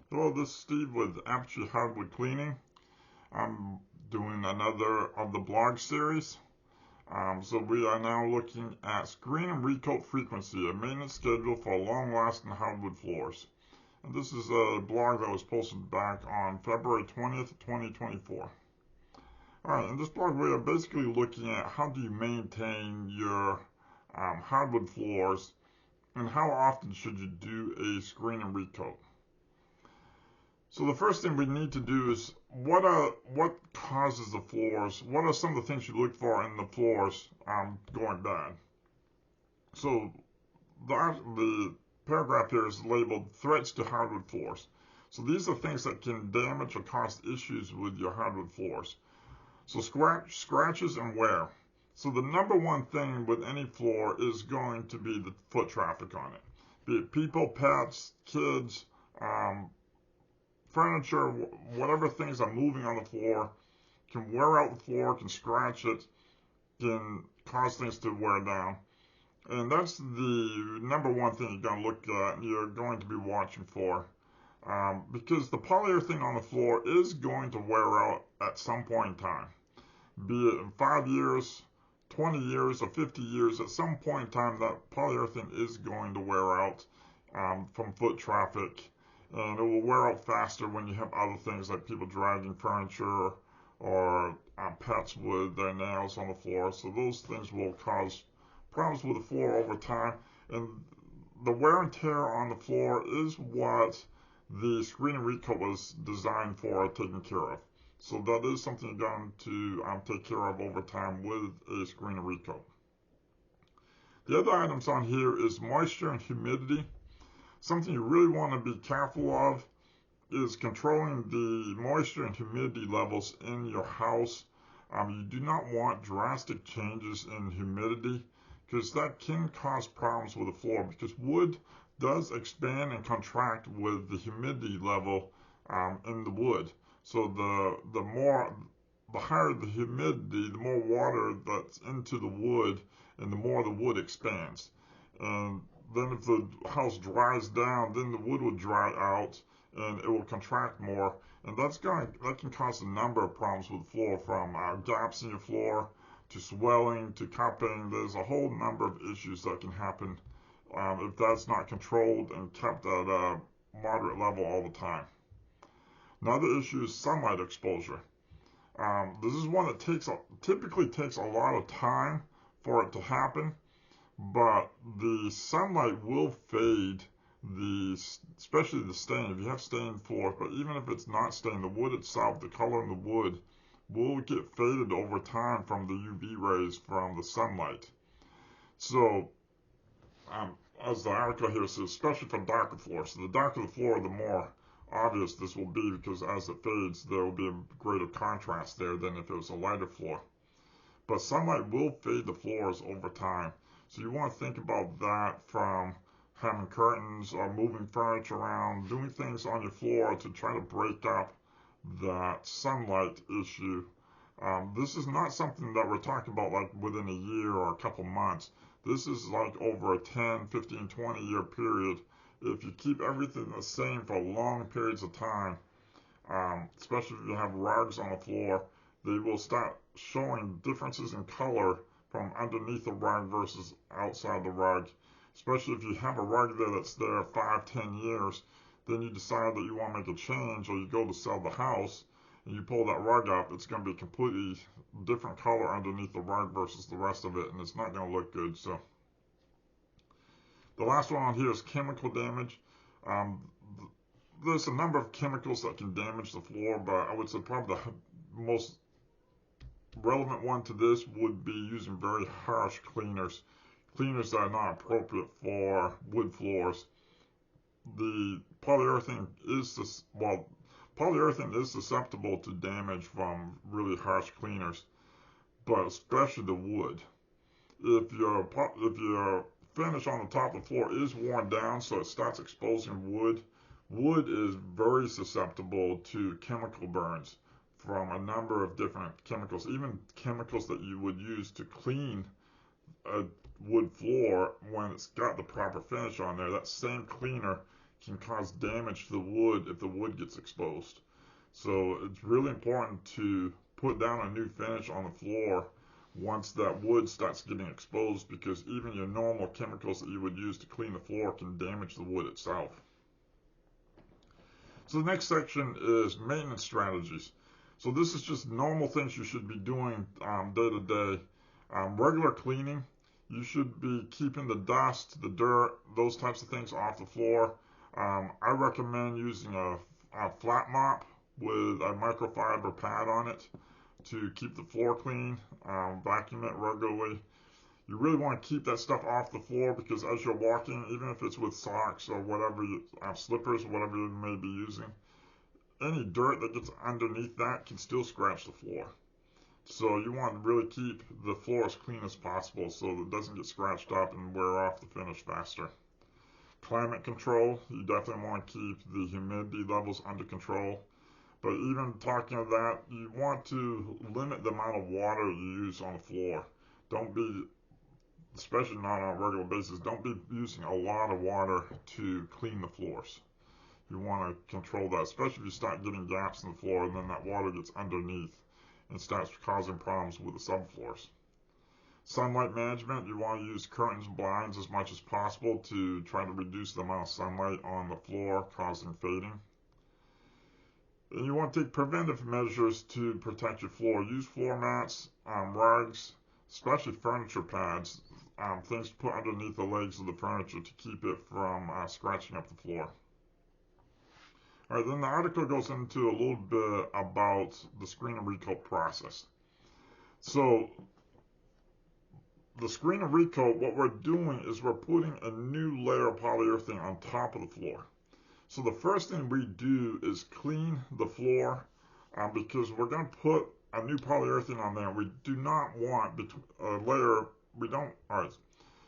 Hello, this is Steve with Apogee Hardwood Cleaning. I'm doing another of the blog series. So we are now looking at screen and recoat frequency, a maintenance schedule for long-lasting hardwood floors. And this is a blog that was posted back on February 20th, 2024. Alright, in this blog we are basically looking at how do you maintain your hardwood floors and how often should you do a screen and recoat. So the first thing we need to do is what causes the floors? What are some of the things you look for in the floors going bad? So the paragraph here is labeled threats to hardwood floors. So these are things that can damage or cause issues with your hardwood floors. So scratches and wear. So the number one thing with any floor is going to be the foot traffic on it. Be it people, pets, kids, furniture, whatever things are moving on the floor, can wear out the floor, can scratch it, can cause things to wear down. And that's the number one thing you're going to look at and you're going to be watching for. Because the polyurethane on the floor is going to wear out at some point in time. Be it in 5 years, 20 years, or 50 years, at some point in time that polyurethane is going to wear out from foot traffic. And it will wear out faster when you have other things like people dragging furniture or pets with their nails on the floor. So those things will cause problems with the floor over time. And the wear and tear on the floor is what the screen and recoat was designed for, taking care of. So that is something you're going to take care of over time with a screen and recoat. The other items on here is moisture and humidity. Something you really want to be careful of is controlling the moisture and humidity levels in your house. You do not want drastic changes in humidity because that can cause problems with the floor, because wood does expand and contract with the humidity level in the wood. So the higher the humidity, the more water that's into the wood and the more the wood expands. And then if the house dries down, then the wood will dry out and it will contract more. And that can cause a number of problems with the floor, from gaps in your floor to swelling to cupping. There's a whole number of issues that can happen if that's not controlled and kept at a moderate level all the time. Another issue is sunlight exposure. This is one that typically takes a lot of time for it to happen. But the sunlight will fade especially the stain. If you have stained floors, but even if it's not stained, the wood itself, the color in the wood, will get faded over time from the UV rays from the sunlight. So, as the article here says, especially for darker floors. So the darker the floor, the more obvious this will be, because as it fades, there will be a greater contrast there than if it was a lighter floor. But sunlight will fade the floors over time. So you want to think about that from having curtains or moving furniture around, doing things on your floor to try to break up that sunlight issue. This is not something that we're talking about like within a year or a couple months. This is like over a 10, 15, 20 year period. If you keep everything the same for long periods of time, especially if you have rugs on the floor, they will start showing differences in color from underneath the rug versus outside the rug. Especially if you have a rug there that's there 5, 10 years, then you decide that you want to make a change, or you go to sell the house and you pull that rug up, it's going to be a completely different color underneath the rug versus the rest of it, and it's not going to look good. So the last one on here is chemical damage. There's a number of chemicals that can damage the floor, but I would say probably the most relevant one to this would be using very harsh cleaners that are not appropriate for wood floors. The polyurethane is susceptible to damage from really harsh cleaners, but especially the wood. If your finish on the top of the floor is worn down, so it starts exposing wood is very susceptible to chemical burns from a number of different chemicals, even chemicals that you would use to clean a wood floor when it's got the proper finish on there. That same cleaner can cause damage to the wood if the wood gets exposed. So it's really important to put down a new finish on the floor once that wood starts getting exposed, because even your normal chemicals that you would use to clean the floor can damage the wood itself. So the next section is maintenance strategies. So this is just normal things you should be doing day to day. Regular cleaning, you should be keeping the dust, the dirt, those types of things off the floor. I recommend using a flat mop with a microfiber pad on it to keep the floor clean. Vacuum it regularly. You really want to keep that stuff off the floor, because as you're walking, even if it's with socks or whatever, slippers or whatever you may be using, any dirt that gets underneath that can still scratch the floor. So you want to really keep the floor as clean as possible so that it doesn't get scratched up and wear off the finish faster. Climate control, you definitely want to keep the humidity levels under control. But even talking of that, you want to limit the amount of water you use on the floor. Don't be, especially not on a regular basis, don't be using a lot of water to clean the floors. You want to control that, especially if you start getting gaps in the floor and then that water gets underneath and starts causing problems with the subfloors. Sunlight management, you want to use curtains and blinds as much as possible to try to reduce the amount of sunlight on the floor causing fading. And you want to take preventive measures to protect your floor. Use floor mats, rugs, especially furniture pads, things to put underneath the legs of the furniture to keep it from scratching up the floor. All right, then the article goes into a little bit about the screen and recoat process. So the screen and recoat, what we're doing is we're putting a new layer of polyurethane on top of the floor. So the first thing we do is clean the floor, because we're going to put a new polyurethane on there. We do not want a layer, alright,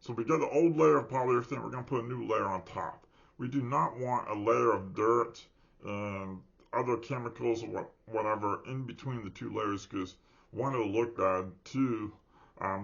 so we get the old layer of polyurethane, we're going to put a new layer on top. We do not want a layer of dirt and other chemicals or whatever in between the two layers, because one, it'll look bad, two,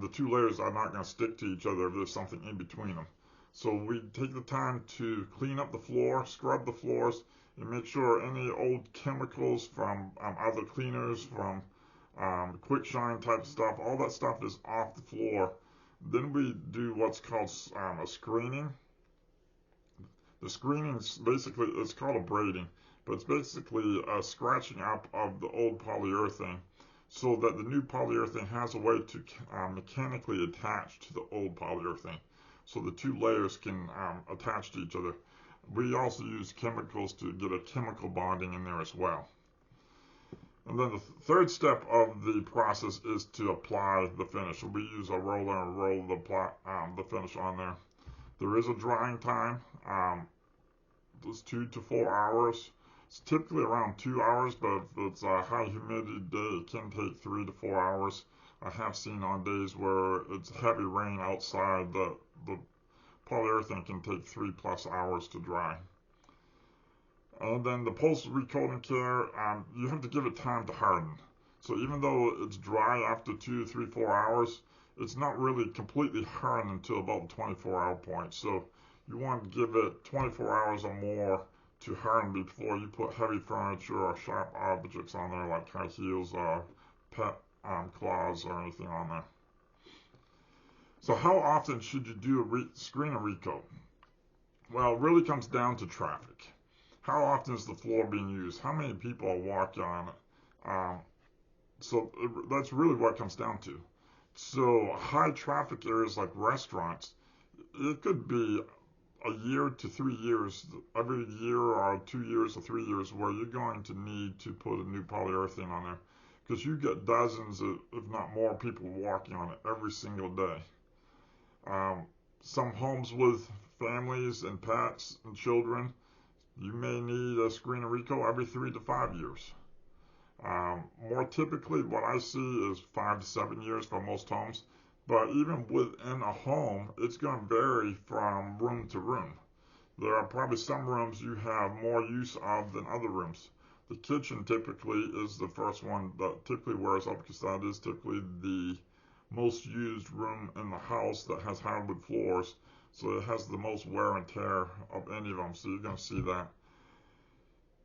the two layers are not going to stick to each other if there's something in between them. So we take the time to clean up the floor, scrub the floors, and make sure any old chemicals from other cleaners, from quick shine type stuff, all that stuff is off the floor. Then we do what's called a screening. The screening is basically, it's called a braiding, but it's basically a scratching up of the old polyurethane so that the new polyurethane has a way to mechanically attach to the old polyurethane, so the two layers can attach to each other. We also use chemicals to get a chemical bonding in there as well. And then the third step of the process is to apply the finish. So we use a roller and roll the finish on there. There is a drying time. It's 2 to 4 hours. It's typically around 2 hours, but if it's a high humidity day, it can take 3 to 4 hours. I have seen on days where it's heavy rain outside, the polyurethane can take 3+ hours to dry. And then the post-recoating care, you have to give it time to harden. So even though it's dry after 2, 3, 4 hours, it's not really completely hardened until about the 24-hour point. So you want to give it 24 hours or more to harden before you put heavy furniture or sharp objects on there, like high heels or pet claws or anything on there. So how often should you do a screen and recoat? Well, it really comes down to traffic. How often is the floor being used? How many people are walking on it? So that's really what it comes down to. So high traffic areas like restaurants, it could be a year to 3 years, every year or 2 years or 3 years, where you're going to need to put a new polyurethane on there, because you get dozens, if not more, people walking on it every single day. Some homes with families and pets and children, you may need a screen and recoat every 3 to 5 years. More typically, what I see is 5 to 7 years for most homes. But even within a home, it's going to vary from room to room. There are probably some rooms you have more use of than other rooms. The kitchen typically is the first one that typically wears up, because that is typically the most used room in the house that has hardwood floors. So it has the most wear and tear of any of them. So you're going to see that.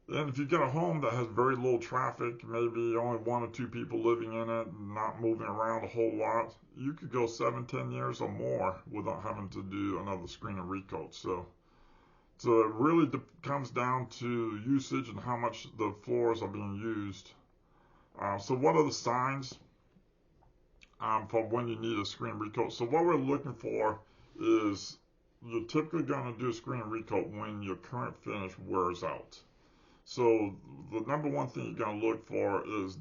And if you get a home that has very low traffic, maybe only 1 or 2 people living in it, not moving around a whole lot, you could go 7, 10 years or more without having to do another screen and recoat. So it really comes down to usage and how much the floors are being used. So what are the signs for when you need a screen and recoat? So what we're looking for is you're typically going to do a screen and recoat when your current finish wears out. So the number one thing you're going to look for is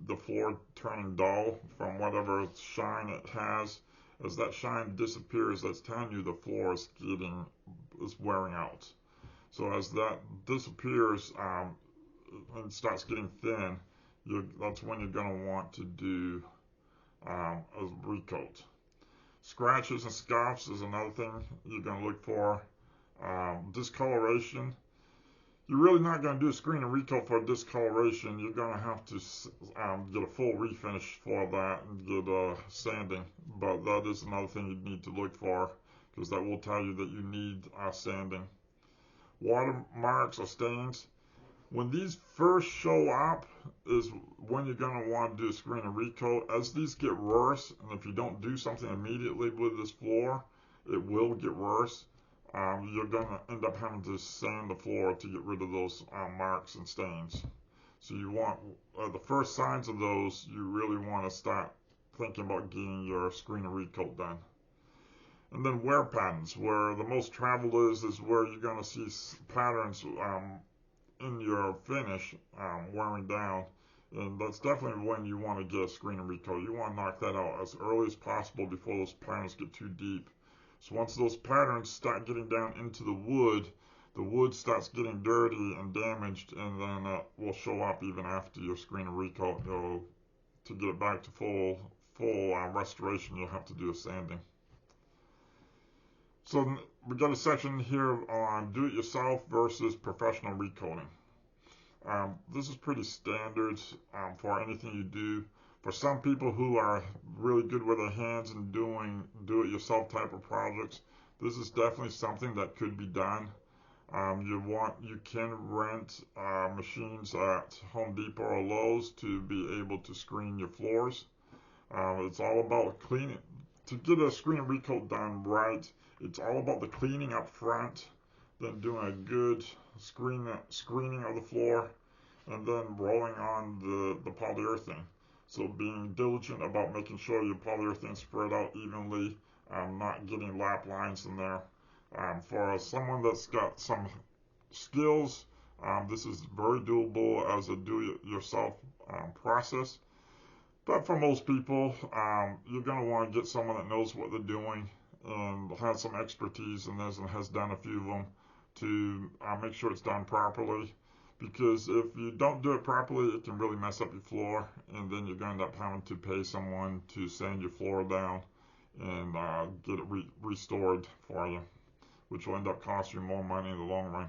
the floor turning dull from whatever shine it has. As that shine disappears, that's telling you the floor is wearing out. So as that disappears and starts getting thin, that's when you're going to want to do a recoat. Scratches and scuffs is another thing you're going to look for. Discoloration. You're really not going to do a screen and recoat for discoloration. You're going to have to get a full refinish for that and get sanding. But that is another thing you need to look for, because that will tell you that you need sanding. Watermarks or stains. When these first show up is when you're going to want to do a screen and recoat. As these get worse, and if you don't do something immediately with this floor, it will get worse. You're going to end up having to sand the floor to get rid of those marks and stains. So you want, the first signs of those, you really want to start thinking about getting your screen and recoat done. And then wear patterns, where the most travel is where you're going to see patterns in your finish wearing down. And that's definitely when you want to get a screen and recoat. You want to knock that out as early as possible before those patterns get too deep. So once those patterns start getting down into the wood starts getting dirty and damaged, and then it will show up even after your screen and recoat. To get it back to full restoration, you'll have to do a sanding. So we got a section here on do-it-yourself versus professional recoating. This is pretty standard for anything you do. For some people who are really good with their hands and doing do-it-yourself type of projects, this is definitely something that could be done. You can rent machines at Home Depot or Lowe's to be able to screen your floors. It's all about cleaning. To get a screen and recoat done right, it's all about the cleaning up front, then doing a good screening of the floor, and then rolling on the polyurethane. So being diligent about making sure your polyurethane spread out evenly, not getting lap lines in there. For someone that's got some skills, this is very doable as a do-it-yourself process. But for most people, you're going to want to get someone that knows what they're doing and has some expertise in this and has done a few of them to make sure it's done properly. Because if you don't do it properly, it can really mess up your floor, and then you're going to end up having to pay someone to sand your floor down and get it restored for you, which will end up costing you more money in the long run.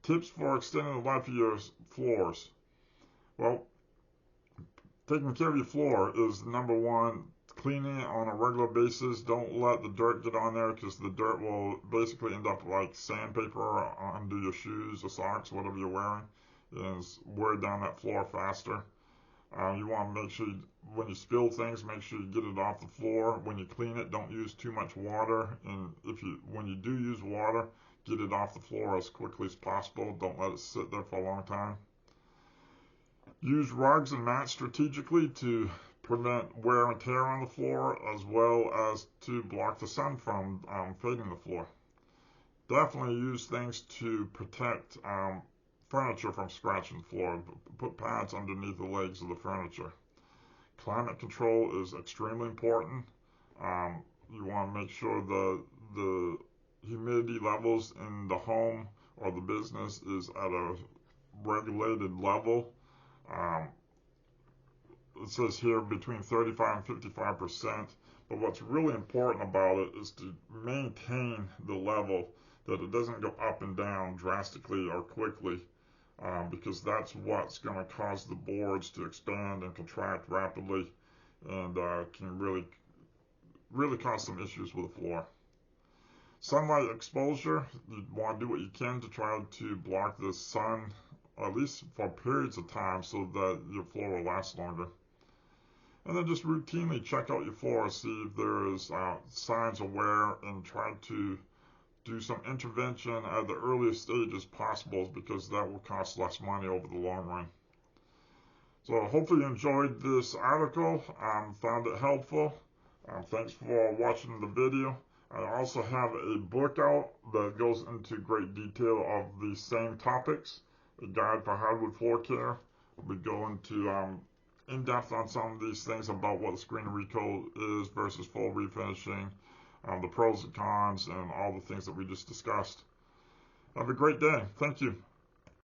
Tips for extending the life of your floors. Well, taking care of your floor is number one. Cleaning it on a regular basis. Don't let the dirt get on there, because the dirt will basically end up like sandpaper under your shoes or socks, whatever you're wearing, and wear down that floor faster. You want to make sure when you spill things, make sure you get it off the floor. When you clean it, don't use too much water, and when you do use water, get it off the floor as quickly as possible. Don't let it sit there for a long time. Use rugs and mats strategically to prevent wear and tear on the floor, as well as to block the sun from fading the floor. Definitely use things to protect furniture from scratching the floor. Put pads underneath the legs of the furniture. Climate control is extremely important. You want to make sure the humidity levels in the home or the business is at a regulated level. It says here between 35 and 55%, but what's really important about it is to maintain the level, that it doesn't go up and down drastically or quickly, because that's what's going to cause the boards to expand and contract rapidly, and can really really cause some issues with the floor. Sunlight exposure, you want to do what you can to try to block the sun, at least for periods of time, so that your floor will last longer. And then just routinely check out your floor, see if there is signs of wear, and try to do some intervention at the earliest stages possible, because that will cost less money over the long run. So hopefully you enjoyed this article, found it helpful. Thanks for watching the video. I also have a book out that goes into great detail of the same topics, a guide for hardwood floor care. We go into in depth on some of these things about what the screen recoat is versus full refinishing, the pros and cons, and all the things that we just discussed. Have a great day. Thank you.